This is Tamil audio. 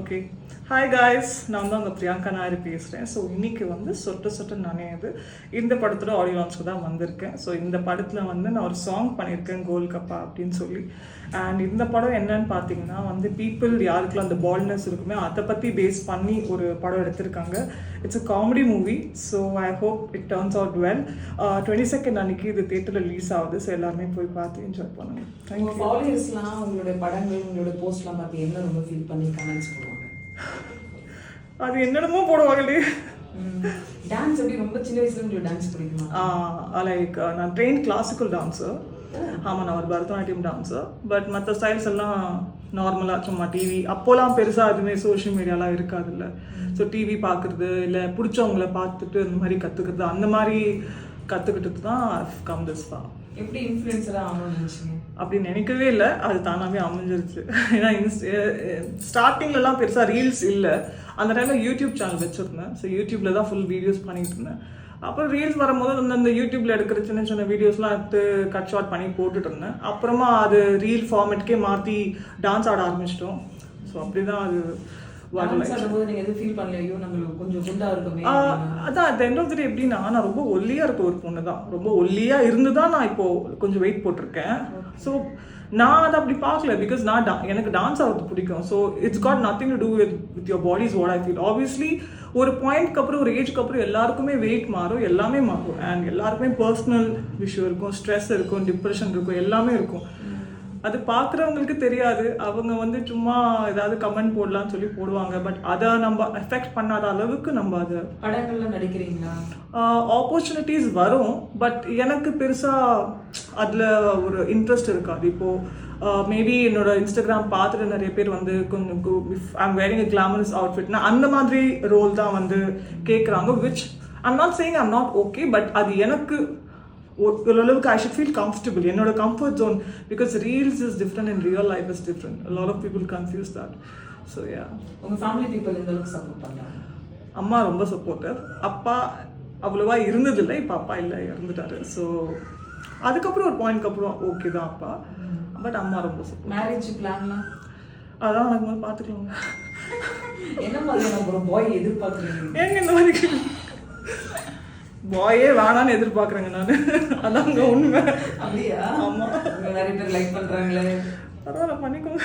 ஓகே. ஹாய் காய்ஸ், நான் தான் உங்கள் பிரியங்கா நாயர் பேசுகிறேன். ஸோ இன்றைக்கி வந்து சொட்ட சொட்ட நனையுது இந்த படத்தோட ஆடியோ லான்ச்சுக்கு தான் வந்திருக்கேன். ஸோ இந்த படத்தில் வந்து நான் ஒரு சாங் பண்ணியிருக்கேன், கோல் கப்பா அப்படின்னு சொல்லி. அண்ட் இந்த படம் என்னன்னு பார்த்தீங்கன்னா வந்து பீப்புள் யாருக்கெல்லாம் அந்த பால்னஸ் இருக்குமே அதை பற்றி பேஸ் பண்ணி ஒரு படம் எடுத்திருக்காங்க. It's a comedy movie. So I hope it turns out well. 22nd அன்றைக்கி இது தேட்டரில் ரிலீஸ் ஆகுது. ஸோ எல்லாருமே போய் பார்த்து என்ஜாய் பண்ணுங்கள். தேங்க்யூ. ஃபாலோவர்ஸ்லாம் உங்களுடைய படங்கள் உங்களோட போஸ்ட்லாம் பார்த்து என்ன ரொம்ப ஃபீல் பண்ணி கமெண்ட்ஸ் போடுவாங்க? அது என்னென்னமோ போடுவாங்களே. டான்ஸ் எப்படி ரொம்ப சின்ன வயசுல உங்களுக்கு டான்ஸ் பிடிக்குமா? லைக் நான் ட்ரெயின் கிளாசிக்கல் டான்ஸர். ஆமாம், நான் ஒரு பரதநாட்டியம் டான்ஸர். பட் மற்ற ஸ்டைல்ஸ் எல்லாம் நார்மலாக சும்மா டிவி அப்போலாம் பெருசாக எதுவுமே சோஷியல் மீடியாலாம் இருக்காதுல்ல. ஸோ டிவி பார்க்குறது இல்லை பிடிச்சவங்கள பார்த்துட்டு இந்த மாதிரி கற்றுக்கிறது, அந்த மாதிரி கற்றுக்கிட்டு தான் கம் திஸ் ஃபா. எப்படி இன்ஃப்ளூயன்ஸராக ஆகணும்னு நினச்சிங்க? அப்படி நினைக்கவே இல்லை, அது தானாகவே அமைஞ்சிருச்சு. ஏன்னா ஸ்டார்டிங்லலாம் பெருசாக ரீல்ஸ் இல்லை. அந்த டைமில் யூடியூப் சேனல் வச்சுருந்தேன். ஸோ யூடியூப்பில் தான் ஃபுல் வீடியோஸ் பண்ணிகிட்டு இருந்தேன். அப்புறம் ரீல்ஸ் வரும்போது அந்த யூடியூப்பில் எடுக்கிற சின்ன சின்ன வீடியோஸ்லாம் எடுத்து கட் ஷார்ட் பண்ணி போட்டுட்டு இருந்தேன். அப்புறமா அது ரீல் ஃபார்மேட்கே மாற்றி டான்ஸ் ஆட ஆரம்பிச்சிட்டோம். ஸோ அப்படி தான் அது அதான் at the end of the day எப்படின்னா, நான் ரொம்ப ஒல்லியாக இருக்க ஒரு பொண்ணு தான். ரொம்ப ஒல்லியாக இருந்து தான் நான் இப்போது கொஞ்சம் வெயிட் போட்டிருக்கேன். ஸோ நான் அதை அப்படி பார்க்கல. பிகாஸ் எனக்கு டான்ஸ் ஆகிறது பிடிக்கும். So it's got nothing to do with your body is what I feel. Obviously ஒரு பாயிண்ட்க்கு அப்புறம் ஒரு ஏஜ்க்கு அப்புறம் எல்லாருக்குமே வெயிட் மாறும், எல்லாமே மாறும். அண்ட் எல்லாருக்குமே பர்சனல் விஷயம் இருக்கும், ஸ்ட்ரெஸ் இருக்கும், டிப்ரெஷன் இருக்கும், எல்லாமே இருக்கும். அது பார்க்குறவங்களுக்கு தெரியாது. அவங்க வந்து சும்மா ஏதாவது கமெண்ட் போடலான்னு சொல்லி போடுவாங்க. பட் அதை நம்ம எஃபெக்ட் பண்ணாத அளவுக்கு நம்ம அதை படங்கள்லாம் நடிக்கிறீங்களா? ஆப்பர்ச்சுனிட்டிஸ் வரும். பட் எனக்கு பெருசாக அதில் ஒரு இன்ட்ரெஸ்ட் இருக்காது. இப்போது மேபி என்னோட இன்ஸ்டாகிராம் பார்த்துட்டு நிறைய பேர் வந்து கொஞ்சம் ஐம் வேரிங் அ கிளாமரஸ் அவுட்ஃபிட்னா அந்த மாதிரி ரோல் தான் வந்து கேட்குறாங்க. Which I'm not saying I'm not okay. But அது எனக்கு ஓரளவுக்கு ஐ ஷுட் ஃபீல் கம்ஃபர்டபுள், என்னோட comfort zone. Because reels is different and real life is different. a lot of people confuse that. So yeah. உங்கள் ஃபேமிலி பீப்புள் எந்த அளவுக்கு சப்போர்ட் பண்ணுறாங்க? அம்மா ரொம்ப சப்போர்ட்டிவ். அப்பா அவ்வளோவா இருந்ததில்லை. இப்போ அப்பா இல்லை, இறந்துட்டாரு. ஸோ அதுக்கப்புறம் ஒரு பாயிண்ட்க்கு அப்புறம் ஓகே தான் அப்பா. பட் அம்மா ரொம்ப சப்போர்ட். மேரேஜ் பிளான்லாம் அதான் எனக்கு முதல்ல பார்த்துக்கலாங்க. என்ன மாதிரியான ஒரு பாய் எதிர்பார்க்குறீங்க? ஏங்க இந்த மாதிரி பாயே வேணான்னு எதிர்பார்க்குறேங்க நான். அதாங்க உண்மை. அப்படியா? ஆமாம், நிறைய பேர் லைக் பண்ணுறாங்களே. பரவாயில்ல, பண்ணிக்கோங்க.